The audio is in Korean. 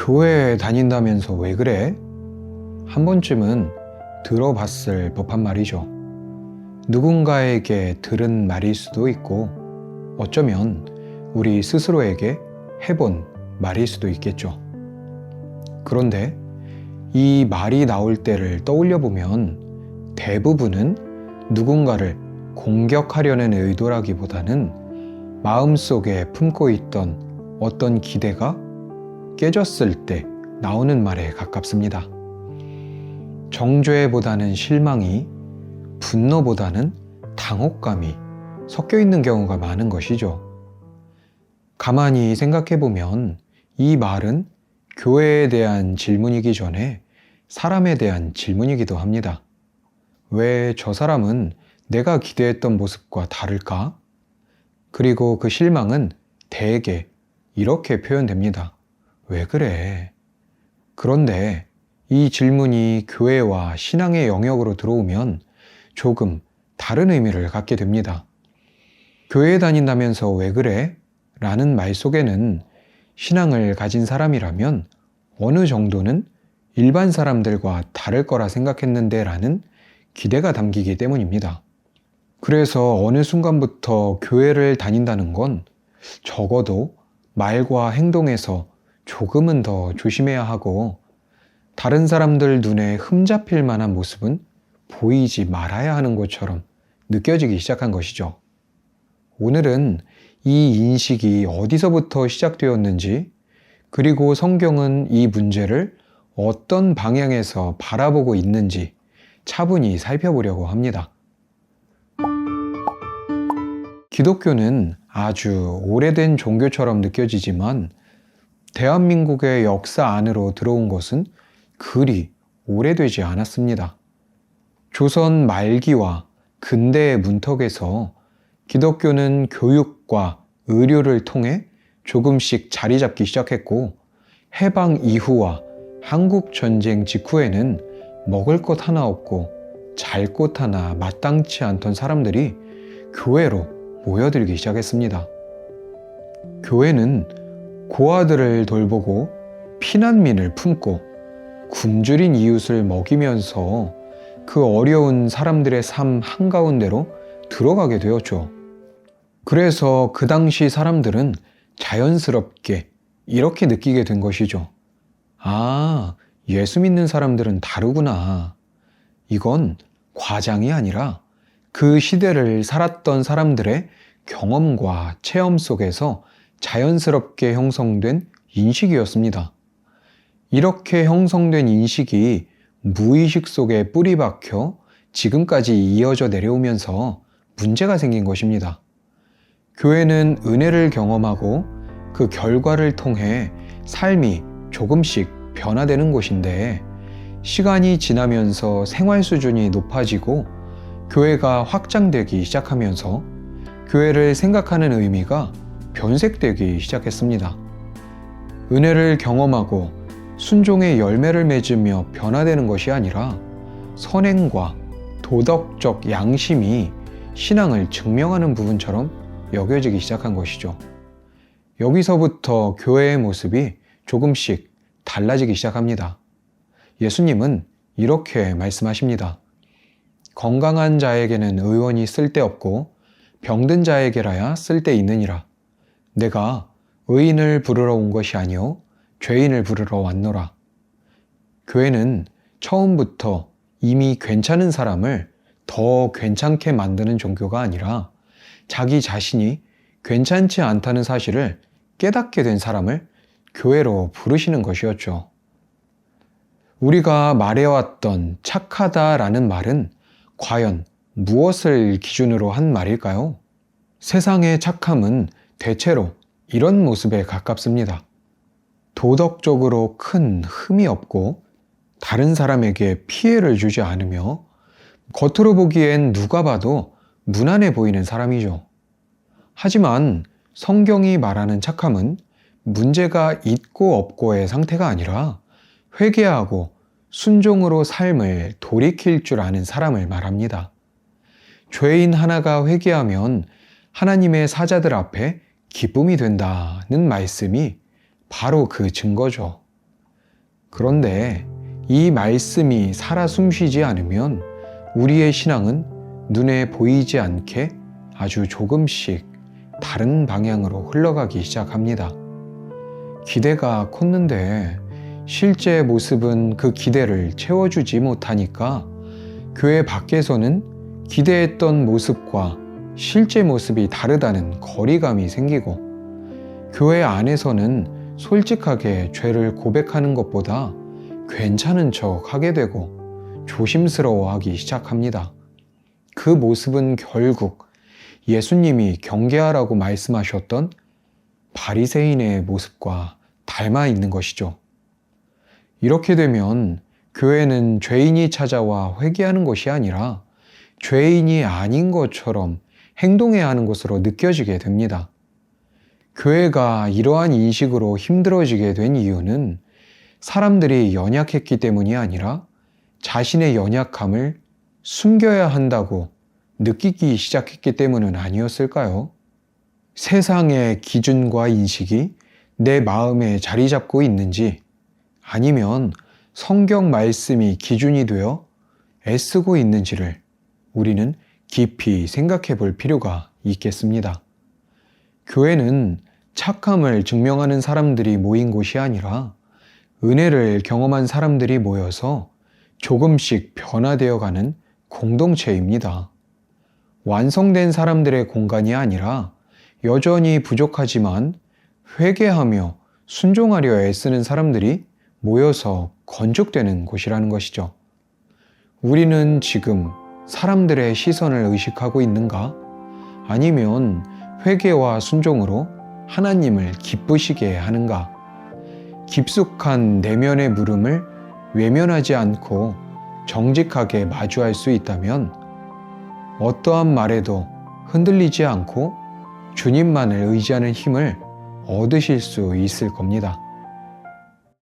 교회 다닌다면서 왜 그래? 한 번쯤은 들어봤을 법한 말이죠. 누군가에게 들은 말일 수도 있고, 어쩌면 우리 스스로에게 해본 말일 수도 있겠죠. 그런데 이 말이 나올 때를 떠올려 보면 대부분은 누군가를 공격하려는 의도라기보다는 마음속에 품고 있던 어떤 기대가 깨졌을 때 나오는 말에 가깝습니다. 정죄보다는 실망이, 분노보다는 당혹감이 섞여 있는 경우가 많은 것이죠. 가만히 생각해 보면 이 말은 교회에 대한 질문이기 전에 사람에 대한 질문이기도 합니다. 왜 저 사람은 내가 기대했던 모습과 다를까? 그리고 그 실망은 대개 이렇게 표현됩니다. 왜 그래? 그런데 이 질문이 교회와 신앙의 영역으로 들어오면 조금 다른 의미를 갖게 됩니다. 교회 다닌다면서 왜 그래? 라는 말 속에는 신앙을 가진 사람이라면 어느 정도는 일반 사람들과 다를 거라 생각했는데 라는 기대가 담기기 때문입니다. 그래서 어느 순간부터 교회를 다닌다는 건 적어도 말과 행동에서 조금은 더 조심해야 하고 다른 사람들 눈에 흠잡힐 만한 모습은 보이지 말아야 하는 것처럼 느껴지기 시작한 것이죠. 오늘은 이 인식이 어디서부터 시작되었는지, 그리고 성경은 이 문제를 어떤 방향에서 바라보고 있는지 차분히 살펴보려고 합니다. 기독교는 아주 오래된 종교처럼 느껴지지만 대한민국의 역사 안으로 들어온 것은 그리 오래되지 않았습니다. 조선 말기와 근대의 문턱에서 기독교는 교육과 의료를 통해 조금씩 자리 잡기 시작했고, 해방 이후와 한국 전쟁 직후에는 먹을 것 하나 없고 잘 곳 하나 마땅치 않던 사람들이 교회로 모여들기 시작했습니다. 교회는 고아들을 돌보고 피난민을 품고 굶주린 이웃을 먹이면서 그 어려운 사람들의 삶 한가운데로 들어가게 되었죠. 그래서 그 당시 사람들은 자연스럽게 이렇게 느끼게 된 것이죠. 아, 예수 믿는 사람들은 다르구나. 이건 과장이 아니라 그 시대를 살았던 사람들의 경험과 체험 속에서 자연스럽게 형성된 인식이었습니다. 이렇게 형성된 인식이 무의식 속에 뿌리 박혀 지금까지 이어져 내려오면서 문제가 생긴 것입니다. 교회는 은혜를 경험하고 그 결과를 통해 삶이 조금씩 변화되는 곳인데, 시간이 지나면서 생활 수준이 높아지고 교회가 확장되기 시작하면서 교회를 생각하는 의미가 변색되기 시작했습니다. 은혜를 경험하고 순종의 열매를 맺으며 변화되는 것이 아니라 선행과 도덕적 양심이 신앙을 증명하는 부분처럼 여겨지기 시작한 것이죠. 여기서부터 교회의 모습이 조금씩 달라지기 시작합니다. 예수님은 이렇게 말씀하십니다. 건강한 자에게는 의원이 쓸데없고 병든 자에게라야 쓸데있느니라. 내가 의인을 부르러 온 것이 아니요 죄인을 부르러 왔노라. 교회는 처음부터 이미 괜찮은 사람을 더 괜찮게 만드는 종교가 아니라 자기 자신이 괜찮지 않다는 사실을 깨닫게 된 사람을 교회로 부르시는 것이었죠. 우리가 말해왔던 착하다라는 말은 과연 무엇을 기준으로 한 말일까요? 세상의 착함은 대체로 이런 모습에 가깝습니다. 도덕적으로 큰 흠이 없고 다른 사람에게 피해를 주지 않으며 겉으로 보기엔 누가 봐도 무난해 보이는 사람이죠. 하지만 성경이 말하는 착함은 문제가 있고 없고의 상태가 아니라 회개하고 순종으로 삶을 돌이킬 줄 아는 사람을 말합니다. 죄인 하나가 회개하면 하나님의 사자들 앞에 기쁨이 된다는 말씀이 바로 그 증거죠. 그런데 이 말씀이 살아 숨쉬지 않으면 우리의 신앙은 눈에 보이지 않게 아주 조금씩 다른 방향으로 흘러가기 시작합니다. 기대가 컸는데 실제 모습은 그 기대를 채워주지 못하니까 교회 밖에서는 기대했던 모습과 실제 모습이 다르다는 거리감이 생기고, 교회 안에서는 솔직하게 죄를 고백하는 것보다 괜찮은 척 하게 되고 조심스러워하기 시작합니다. 그 모습은 결국 예수님이 경계하라고 말씀하셨던 바리새인의 모습과 닮아 있는 것이죠. 이렇게 되면 교회는 죄인이 찾아와 회개하는 것이 아니라 죄인이 아닌 것처럼 행동해야 하는 것으로 느껴지게 됩니다. 교회가 이러한 인식으로 힘들어지게 된 이유는 사람들이 연약했기 때문이 아니라 자신의 연약함을 숨겨야 한다고 느끼기 시작했기 때문은 아니었을까요? 세상의 기준과 인식이 내 마음에 자리 잡고 있는지, 아니면 성경 말씀이 기준이 되어 애쓰고 있는지를 우리는 깊이 생각해 볼 필요가 있겠습니다. 교회는 착함을 증명하는 사람들이 모인 곳이 아니라 은혜를 경험한 사람들이 모여서 조금씩 변화되어가는 공동체입니다. 완성된 사람들의 공간이 아니라 여전히 부족하지만 회개하며 순종하려 애쓰는 사람들이 모여서 건축되는 곳이라는 것이죠. 우리는 지금 사람들의 시선을 의식하고 있는가? 아니면 회개와 순종으로 하나님을 기쁘시게 하는가? 깊숙한 내면의 물음을 외면하지 않고 정직하게 마주할 수 있다면 어떠한 말에도 흔들리지 않고 주님만을 의지하는 힘을 얻으실 수 있을 겁니다.